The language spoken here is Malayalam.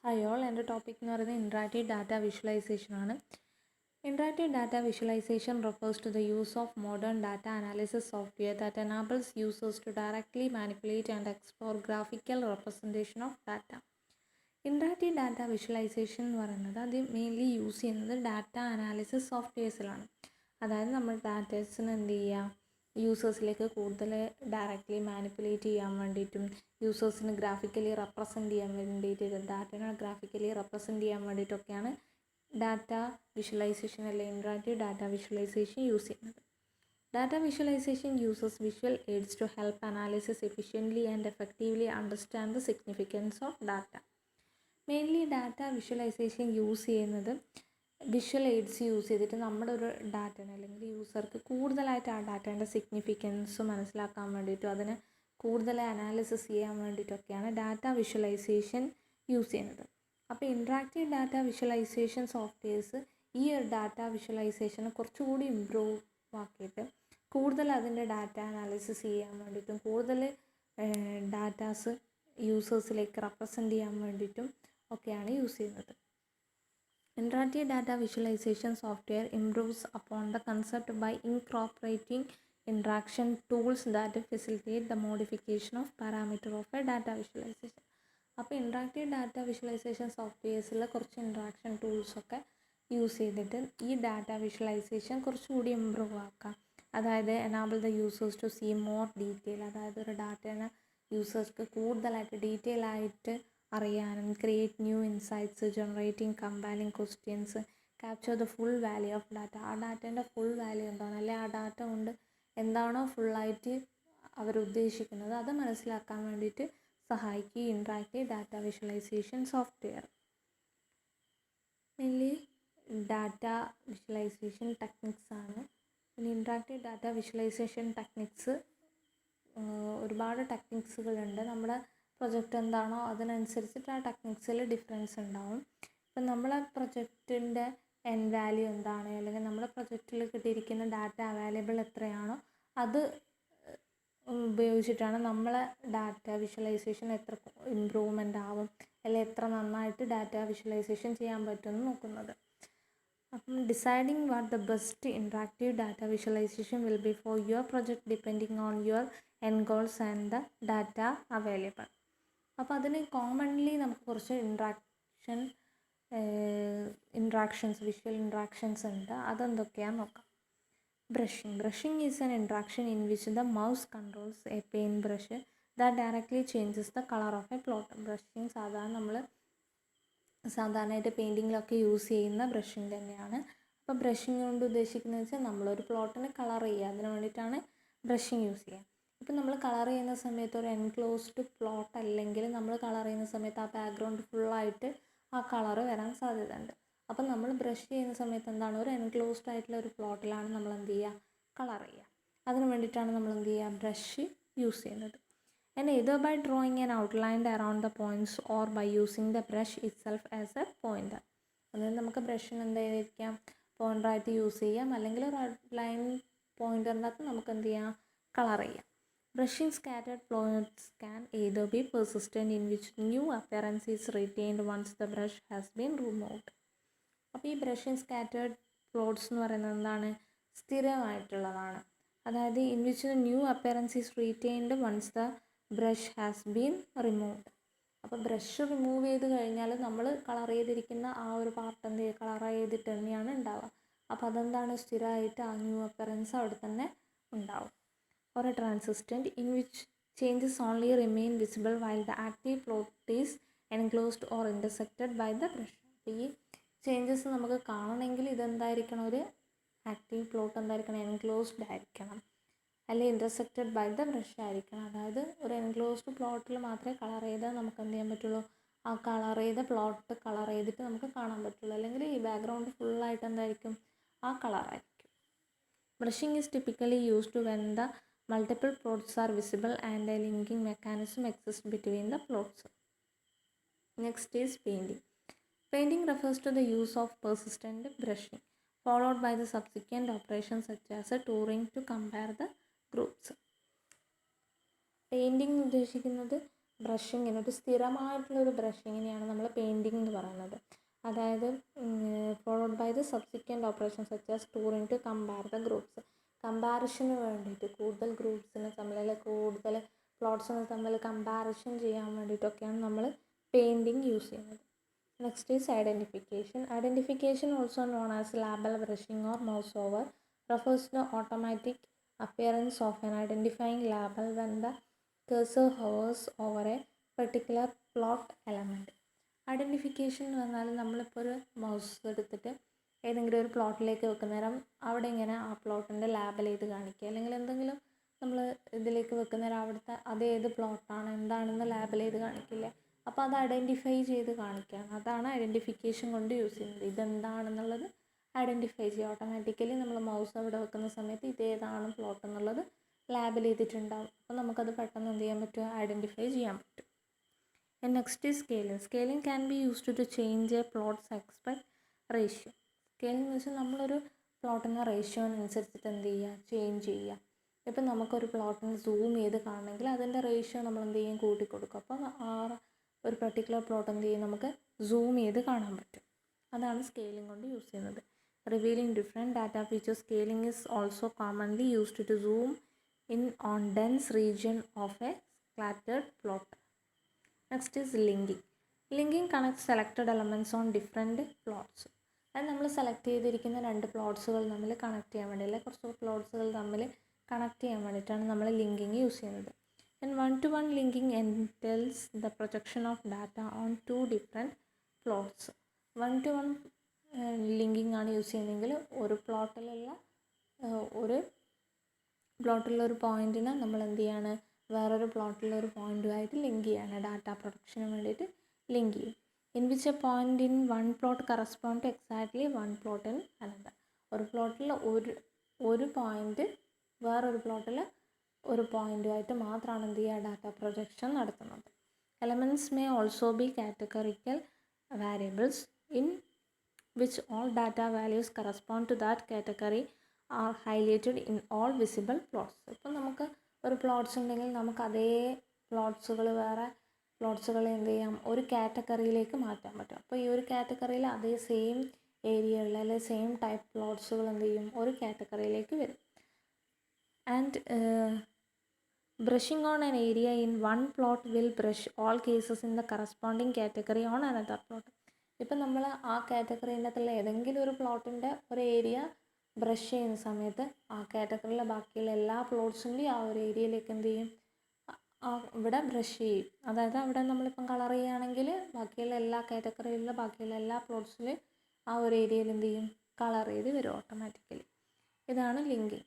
ഹായ് ഓൾ, എൻ്റെ ടോപ്പിക് എന്ന് പറയുന്നത് ഇൻട്രാക്റ്റീവ് ഡാറ്റ വിഷ്വലൈസേഷൻ ആണ്. Interactive data visualization refers to the use of modern data analysis software that enables users to directly manipulate and explore graphical representation of data. Interactive data visualisation എന്ന് പറയുന്നത് അത് മെയിൻലി യൂസ് ചെയ്യുന്നത് ഡാറ്റ അനാലിസിസ് സോഫ്റ്റ്വെയർസിലാണ്. അതായത് നമ്മൾ ഡാറ്റേഴ്സിന് എന്ത് ചെയ്യുക, യൂസേഴ്സിലേക്ക് കൂടുതൽ ഡയറക്റ്റ്ലി മാനിപ്പുലേറ്റ് ചെയ്യാൻ വേണ്ടിയിട്ടും യൂസേഴ്സിന് ഗ്രാഫിക്കലി റെപ്രസെൻറ്റ് ചെയ്യാൻ വേണ്ടിയിട്ട് ഡാറ്റനെ ഗ്രാഫിക്കലി റെപ്രസെൻറ്റ് ചെയ്യാൻ വേണ്ടിയിട്ടൊക്കെയാണ് ഡാറ്റ വിഷ്വലൈസേഷൻ അല്ലെങ്കിൽ ഇൻട്രാക്റ്റീവ് ഡാറ്റ വിഷ്വലൈസേഷൻ യൂസ് ചെയ്യുന്നത്. Data visualisation uses visual aids to help analysis efficiently and effectively understand the significance of data. Mainly data visualisation use ചെയ്യുന്നത് വിഷ്വൽ എയ്ഡ്സ് യൂസ് ചെയ്തിട്ട് നമ്മുടെ ഒരു ഡാറ്റനെ അല്ലെങ്കിൽ യൂസർക്ക് കൂടുതലായിട്ട് ആ ഡാറ്റേൻ്റെ സിഗ്നിഫിക്കൻസ് മനസ്സിലാക്കാൻ വേണ്ടിയിട്ടും അതിനെ കൂടുതൽ അനാലിസിസ് ചെയ്യാൻ വേണ്ടിയിട്ടൊക്കെയാണ് ഡാറ്റ വിഷ്വലൈസേഷൻ യൂസ് ചെയ്യുന്നത്. അപ്പോൾ ഇൻട്രാക്റ്റീവ് ഡാറ്റ വിഷ്വലൈസേഷൻ സോഫ്റ്റ്വെയർസ് ഈ ഒരു ഡാറ്റ വിഷ്വലൈസേഷനെ കുറച്ചുകൂടി ഇമ്പ്രൂവ് ആക്കിയിട്ട് കൂടുതൽ അതിൻ്റെ ഡാറ്റ അനാലിസിസ് ചെയ്യാൻ വേണ്ടിയിട്ടും കൂടുതൽ ഡാറ്റാസ് യൂസേഴ്സിലേക്ക് റെപ്രസെൻറ്റ് ചെയ്യാൻ വേണ്ടിയിട്ടും ഒക്കെയാണ് യൂസ് ചെയ്യുന്നത്. Interactive data visualization software improves upon the concept by incorporating interaction tools that facilitate the modification of parameter of a data visualization. അപ്പോൾ ഇൻട്രാക്റ്റീവ് ഡാറ്റ വിഷ്വലൈസേഷൻ സോഫ്റ്റ്വെയർസിൽ കുറച്ച് ഇൻട്രാക്ഷൻ ടൂൾസൊക്കെ യൂസ് ചെയ്തിട്ട് ഈ ഡാറ്റ വിഷ്വലൈസേഷൻ കുറച്ചുകൂടി ഇമ്പ്രൂവ് ആക്കാം. അതായത് enable the users to see more detail, അതായത് ഒരു ഡാറ്റേനെ യൂസേഴ്സ്ക്ക് കൂടുതലായിട്ട് ഡീറ്റെയിൽ ആയിട്ട് അറിയാനും, create new insights, generating comparing questions, capture the full value of data, ആ ഡാറ്റേൻ്റെ ഫുൾ വാല്യൂ എന്താണ്, അല്ലെങ്കിൽ ആ ഡാറ്റ കൊണ്ട് എന്താണോ ഫുള്ളായിട്ട് അവരുദ്ദേശിക്കുന്നത് അത് മനസ്സിലാക്കാൻ വേണ്ടിയിട്ട് സഹായിക്കും interactive data visualisation software. Mainly data visualisation techniques ആണ്. പിന്നെ ഇൻട്രാക്റ്റീവ് ഡാറ്റ വിഷ്വലൈസേഷൻ ടെക്നിക്സ് ഒരുപാട് ടെക്നിക്സുകളുണ്ട്. നമ്മുടെ പ്രൊജക്റ്റ് എന്താണോ അതിനനുസരിച്ചിട്ട് ആ ടെക്നിക്സിൽ ഡിഫറൻസ് ഉണ്ടാവും. ഇപ്പം നമ്മളെ പ്രൊജക്റ്റിൻ്റെ എൻഡ് വാല്യൂ എന്താണ്, അല്ലെങ്കിൽ നമ്മുടെ പ്രൊജക്റ്റിൽ കിട്ടിയിരിക്കുന്ന ഡാറ്റ അവൈലബിൾ എത്രയാണോ അത് ഉപയോഗിച്ചിട്ടാണ് നമ്മളെ ഡാറ്റ വിഷ്വലൈസേഷൻ എത്ര ഇമ്പ്രൂവ്മെൻ്റ് ആവും അല്ലെങ്കിൽ എത്ര നന്നായിട്ട് ഡാറ്റ വിഷ്വലൈസേഷൻ ചെയ്യാൻ പറ്റുമെന്ന് നോക്കുന്നത്. അപ്പം deciding what the best interactive data visualisation will be for your project depending on your end goals and the data available. അപ്പോൾ അതിന് കോമൺലി നമുക്ക് കുറച്ച് ഇൻട്രാക്ഷൻസ് വിഷ്വൽ ഇൻട്രാക്ഷൻസ് ഉണ്ട്. അതെന്തൊക്കെയാണെന്ന് നോക്കാം. Brushing is an interaction in which the mouse controls a paintbrush that directly changes the color of a plot. Brushing സാധാരണയായിട്ട് പെയിൻറ്റിങ്ങിലൊക്കെ യൂസ് ചെയ്യുന്ന ബ്രഷിങ് തന്നെയാണ്. അപ്പോൾ ബ്രഷിങ് കൊണ്ട് ഉദ്ദേശിക്കുന്നത് വെച്ചാൽ നമ്മളൊരു പ്ലോട്ടിന് കളർ ചെയ്യുക, അതിന് വേണ്ടിയിട്ടാണ് ബ്രഷിങ് യൂസ് ചെയ്യുക. ഇപ്പം നമ്മൾ കളർ ചെയ്യുന്ന സമയത്ത് ഒരു എൻക്ലോസ്ഡ് പ്ലോട്ട് അല്ലെങ്കിൽ നമ്മൾ കളർ ചെയ്യുന്ന സമയത്ത് ആ ബാക്ക്ഗ്രൗണ്ട് ഫുള്ളായിട്ട് ആ കളറ് വരാൻ സാധ്യതയുണ്ട്. അപ്പം നമ്മൾ ബ്രഷ് ചെയ്യുന്ന സമയത്ത് എന്താണ്, ഒരു എൻക്ലോസ്ഡ് ആയിട്ടുള്ള ഒരു പ്ലോട്ടിലാണ് നമ്മൾ എന്ത് ചെയ്യുക, കളർ ചെയ്യുക. അതിന് വേണ്ടിയിട്ടാണ് നമ്മൾ എന്ത് ചെയ്യുക, ബ്രഷ് യൂസ് ചെയ്യുന്നത്. And either by drawing an outline around the points or by using the brush itself as a pointer. അതായത് നമുക്ക് ബ്രഷിന് എന്ത് ചെയ്തിരിക്കാം, പോയിൻ്ററായിട്ട് യൂസ് ചെയ്യാം, അല്ലെങ്കിൽ ഒരു ഔട്ട്ലൈൻ പോയിൻ്ററിൻ്റെ അകത്ത് നമുക്ക് എന്ത് ചെയ്യാം, കളർ ചെയ്യാം. Brushing scattered plots can either be persistent, in which new appearance is retained once the brush has been removed. അപ്പോൾ ഈ ബ്രഷിങ് സ്കാറ്റേർഡ് പ്ലോട്ട്സ് എന്ന് പറയുന്നത് എന്താണ്, സ്ഥിരമായിട്ടുള്ളതാണ്. അതായത് in which new appearance is retained once the brush has been removed. അപ്പോൾ ബ്രഷ് റിമൂവ് ചെയ്ത് കഴിഞ്ഞാൽ നമ്മൾ കളർ ചെയ്തിരിക്കുന്ന ആ ഒരു പാർട്ട് എന്ത് ചെയ്യുക, കളർ ചെയ്തിട്ട് തന്നെയാണ് ഉണ്ടാവുക. അപ്പോൾ അതെന്താണ്, സ്ഥിരമായിട്ട് ആ ന്യൂ അപ്പിയറൻസ് അവിടെ തന്നെ ഉണ്ടാവും. or a transistent in which changes only remain visible while the active plot is enclosed or intersected by the brush. അപ്പോൾ ഈ ചേഞ്ചസ് നമുക്ക് കാണണമെങ്കിൽ ഇതെന്തായിരിക്കണം, ഒരു ആക്റ്റീവ് പ്ലോട്ട് എന്തായിരിക്കണം, എൻക്ലോസ്ഡ് ആയിരിക്കണം, അല്ലെങ്കിൽ ഇൻ്റർസെക്റ്റഡ് ബൈ ദ ബ്രഷ് ആയിരിക്കണം. അതായത് ഒരു എൻക്ലോസ്ഡ് പ്ലോട്ടിൽ മാത്രമേ കളർ ചെയ്താൽ നമുക്ക് എന്ത് ചെയ്യാൻ പറ്റുള്ളൂ, ആ കളർ ചെയ്ത പ്ലോട്ട് കളർ ചെയ്തിട്ട് നമുക്ക് കാണാൻ പറ്റുള്ളൂ. അല്ലെങ്കിൽ ഈ ബാക്ക്ഗ്രൗണ്ട് ഫുള്ളായിട്ട് എന്തായിരിക്കും, ആ കളറായിരിക്കും. Brushing is typically used when the multiple plots are visible and a linking mechanism exists between the plots. Next is painting. Painting refers to the use of persistent brushing followed by the subsequent operations such as touring to compare the groups. Painting ഉദ്ദേശിക്കുന്നത് ബ്രഷിങ്ങിന് ഒരു സ്ഥിരമായിട്ടുള്ളൊരു ബ്രഷിങ്ങിനെയാണ് നമ്മൾ പെയിൻറ്റിങ് എന്ന് പറയുന്നത്. അതായത് followed by the subsequent operation such as touring to compare the groups. കമ്പാരിഷന് വേണ്ടിയിട്ട് കൂടുതൽ ഗ്രൂപ്പ്സിനെ തമ്മിൽ കൂടുതൽ പ്ലോട്ട്സിനെ തമ്മിൽ കമ്പാരിഷൻ ചെയ്യാൻ വേണ്ടിയിട്ടൊക്കെയാണ് നമ്മൾ പെയിൻറ്റിങ് യൂസ് ചെയ്യുന്നത്. Next is identification. Identification, also known as label brushing or mouse over, refers to the automatic appearance of an identifying label when the cursor hovers over a particular plot element. Identification എന്ന് പറഞ്ഞാൽ നമ്മളിപ്പോൾ ഒരു മൗസ് എടുത്തിട്ട് ഏതെങ്കിലും ഒരു പ്ലോട്ടിലേക്ക് വെക്കുന്ന നേരം അവിടെ ഇങ്ങനെ ആ പ്ലോട്ടിൻ്റെ ലാബൽ ചെയ്ത് കാണിക്കുക, അല്ലെങ്കിൽ എന്തെങ്കിലും നമ്മൾ ഇതിലേക്ക് വെക്കുന്ന നേരം അവിടുത്തെ അത് ഏത് പ്ലോട്ടാണ് എന്താണെന്ന് ലാബൽ ചെയ്ത് കാണിക്കില്ലേ. അപ്പോൾ അത് ഐഡൻറ്റിഫൈ ചെയ്ത് കാണിക്കുകയാണ്. അതാണ് ഐഡൻറ്റിഫിക്കേഷൻ കൊണ്ട് യൂസ് ചെയ്യുന്നത്. ഇതെന്താണെന്നുള്ളത് ഐഡൻറ്റിഫൈ ചെയ്യുക. ഓട്ടോമാറ്റിക്കലി നമ്മൾ മൗസ് അവിടെ വെക്കുന്ന സമയത്ത് ഇതേതാണ് പ്ലോട്ട് എന്നുള്ളത് ലാബിൽ ചെയ്തിട്ടുണ്ടാവും. അപ്പോൾ നമുക്കത് പെട്ടെന്ന് എന്ത് ചെയ്യാൻ പറ്റും, ഐഡൻറ്റിഫൈ ചെയ്യാൻ പറ്റും. Next is scaling. Scaling can be used to change a plots expect ratio. സ്കെയിലിംഗ് എന്ന് വെച്ചാൽ നമ്മളൊരു പ്ലോട്ടിൻ്റെ റേഷ്യോനനുസരിച്ചിട്ട് എന്ത് ചെയ്യുക, ചേഞ്ച് ചെയ്യുക. ഇപ്പം നമുക്കൊരു പ്ലോട്ടിന് സൂം ചെയ്ത് കാണണമെങ്കിൽ അതിൻ്റെ റേഷ്യോ നമ്മൾ എന്ത് ചെയ്യും, കൂട്ടിക്കൊടുക്കും. അപ്പോൾ ആ ഒരു പർട്ടിക്കുലർ പ്ലോട്ട് എന്ത് ചെയ്യും, നമുക്ക് സൂം ചെയ്ത് കാണാൻ പറ്റും. അതാണ് സ്കെയിലിംഗ് കൊണ്ട് യൂസ് ചെയ്യുന്നത്. Revealing different data features. Scaling is also commonly used to zoom in on dense region of a scattered plot. Next is linking. Linking connect selected elements on different plots. അത് നമ്മൾ സെലക്ട് ചെയ്തിരിക്കുന്ന രണ്ട് പ്ലോട്ട്സുകൾ തമ്മിൽ കണക്ട് ചെയ്യാൻ വേണ്ടി, അല്ലെങ്കിൽ കുറച്ച് പ്ലോട്ട്സുകൾ തമ്മിൽ കണക്ട് ചെയ്യാൻ വേണ്ടിയിട്ടാണ് നമ്മൾ ലിങ്കിങ് യൂസ് ചെയ്യുന്നത്. And one-to-one linking entails the projection of data on two different plots. One-to-one linking ആണ് യൂസ് ചെയ്യുന്നതെങ്കിൽ ഒരു പ്ലോട്ടിലുള്ള ഒരു പോയിൻറ്റിനെ നമ്മൾ എന്ത് ചെയ്യാണ്, വേറൊരു പ്ലോട്ടിലുള്ള ഒരു പോയിൻറ്റുമായിട്ട് ലിങ്ക് ചെയ്യാണ്. ഡാറ്റ പ്രൊഡക്ഷന് വേണ്ടിയിട്ട് ലിങ്ക് ചെയ്യും. In which a point in one plot correspond to exactly one plot in another. ഒരു പ്ലോട്ടിൽ ഒരു പോയിൻ്റ് വേറൊരു പ്ലോട്ടിൽ ഒരു പോയിൻറ്റുമായിട്ട് മാത്രമാണ് എന്ത് ചെയ്യുക, ഡാറ്റ പ്രൊജക്ഷൻ നടത്തുന്നത്. Elements may also be categorical variables in which all data values correspond to that category are highlighted in all visible plots. ഇപ്പം നമുക്ക് ഒരു പ്ലോട്ട്സ് ഉണ്ടെങ്കിൽ നമുക്ക് അതേ വേറെ പ്ലോട്ട്സുകളെ എന്ത് ചെയ്യാം, ഒരു കാറ്റഗറിയിലേക്ക് മാറ്റാൻ പറ്റും. അപ്പോൾ ഈ ഒരു കാറ്റഗറിയിൽ അതേ സെയിം ഏരിയകളിൽ അല്ലെങ്കിൽ സെയിം ടൈപ്പ് പ്ലോട്ട്സുകൾ എന്ത് ചെയ്യും, ഒരു കാറ്റഗറിയിലേക്ക് വരും. And brushing on an area in one plot will brush all cases in the corresponding category on another plot. ഇപ്പം നമ്മൾ ആ കാറ്റഗറിയിനകത്തുള്ള ഏതെങ്കിലും ഒരു പ്ലോട്ടിൻ്റെ ഒരു ഏരിയ ബ്രഷ് ചെയ്യുന്ന സമയത്ത് ആ കാറ്റഗറിയിലെ ബാക്കിയുള്ള എല്ലാ പ്ലോട്ട്സിൻ്റെയും ആ ഒരു ഏരിയയിലേക്ക് എന്ത് ചെയ്യും, ഇവിടെ ബ്രഷ് ചെയ്യും. അതായത് അവിടെ നമ്മളിപ്പം കളർ ചെയ്യുകയാണെങ്കിൽ ബാക്കിയുള്ള എല്ലാ കാറ്റഗറിയിലുള്ള ബാക്കിയുള്ള എല്ലാ പ്ലോട്ട്സിലും ആ ഒരു ഏരിയയിൽ എന്ത് ചെയ്യും, കളർ ചെയ്ത് വരും ഓട്ടോമാറ്റിക്കലി. ഇതാണ് ലിങ്കിങ്.